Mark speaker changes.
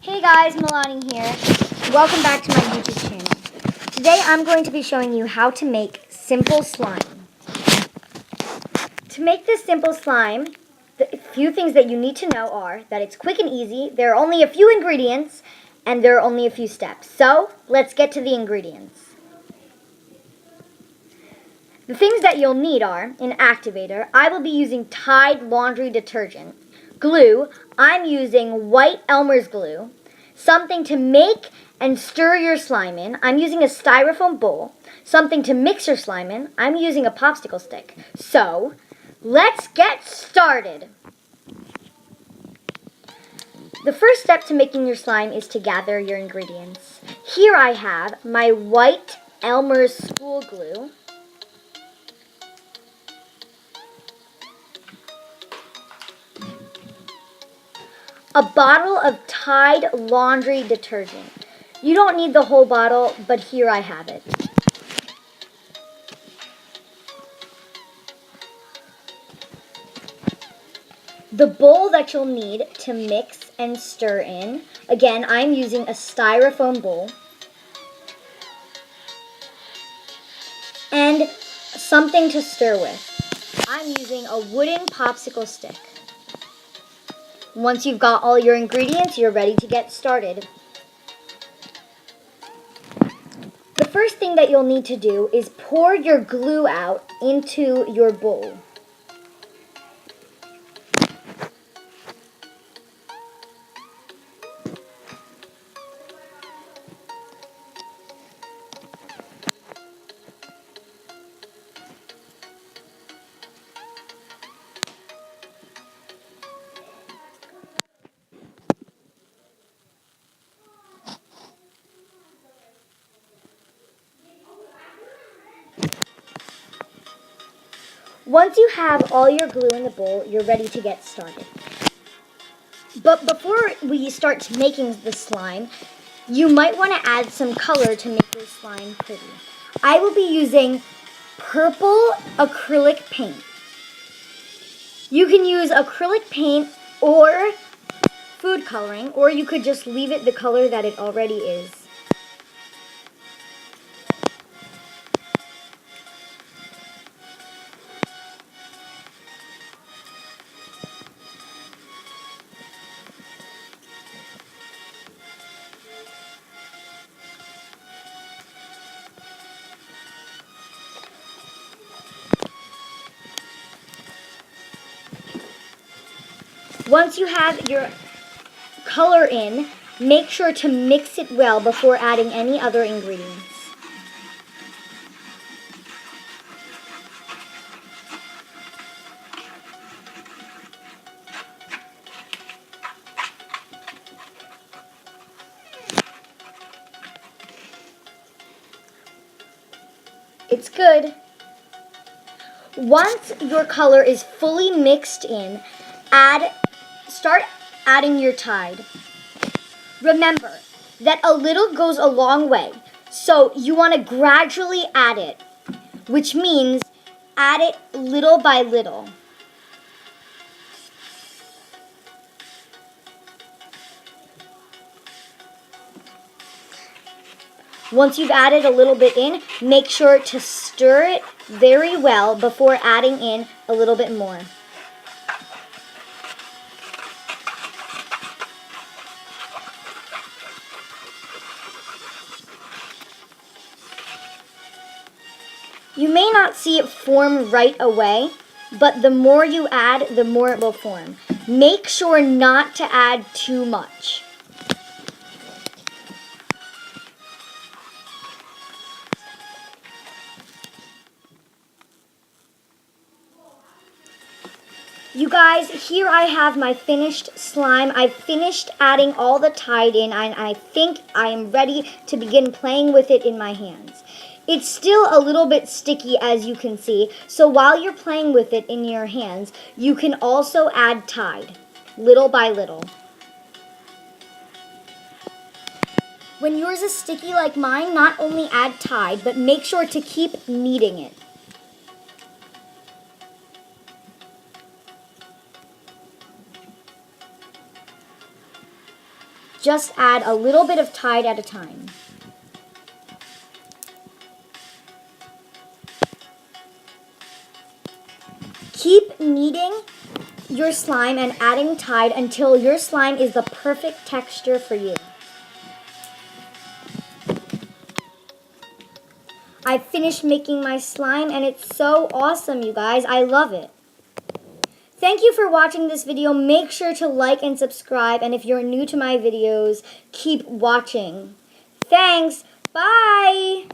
Speaker 1: Hey guys, Milani here. Welcome back to my YouTube channel. Today I'm going to be showing you how to make simple slime. To make this simple slime, the few things that you need to know are that it's quick and easy, there are only a few ingredients, and there are only a few steps. So, let's get to the ingredients. The things that you'll need are an activator. I will be using Tide laundry detergent. Glue, I'm using white Elmer's glue. Something to make and stir your slime in. I'm using a styrofoam bowl. Something to mix your slime in. I'm using a popsicle stick. So, let's get started. The first step to making your slime is to gather your ingredients. Here I have my white Elmer's spool glue. A bottle of Tide laundry detergent. You don't need the whole bottle, but here I have it. The bowl that you'll need to mix and stir in. Again, I'm using a styrofoam bowl. And something to stir with. I'm using a wooden popsicle stick. Once you've got all your ingredients, you're ready to get started. The first thing that you'll need to do is pour your glue out into your bowl. Once you have all your glue in the bowl, you're ready to get started. But before we start making the slime, you might want to add some color to make your slime pretty. I will be using purple acrylic paint. You can use acrylic paint or food coloring, or you could just leave it the color that it already is. Once you have your color in, make sure to mix it well before adding any other ingredients. It's good. Once your color is fully mixed in, start adding your Tide. Remember that a little goes a long way, so you want to gradually add it, which means add it little by little. Once you've added a little bit in, make sure to stir it very well before adding in a little bit more. You may not see it form right away, but the more you add, the more it will form. Make sure not to add too much. You guys, here I have my finished slime. I've finished adding all the Tide in, and I think I am ready to begin playing with it in my hands. It's still a little bit sticky, as you can see, so while you're playing with it in your hands, you can also add Tide, little by little. When yours is sticky like mine, not only add Tide, but make sure to keep kneading it. Just add a little bit of Tide at a time. Keep kneading your slime and adding Tide until your slime is the perfect texture for you. I finished making my slime and it's so awesome, you guys. I love it. Thank you for watching this video. Make sure to like and subscribe, and if you're new to my videos, keep watching. Thanks. Bye.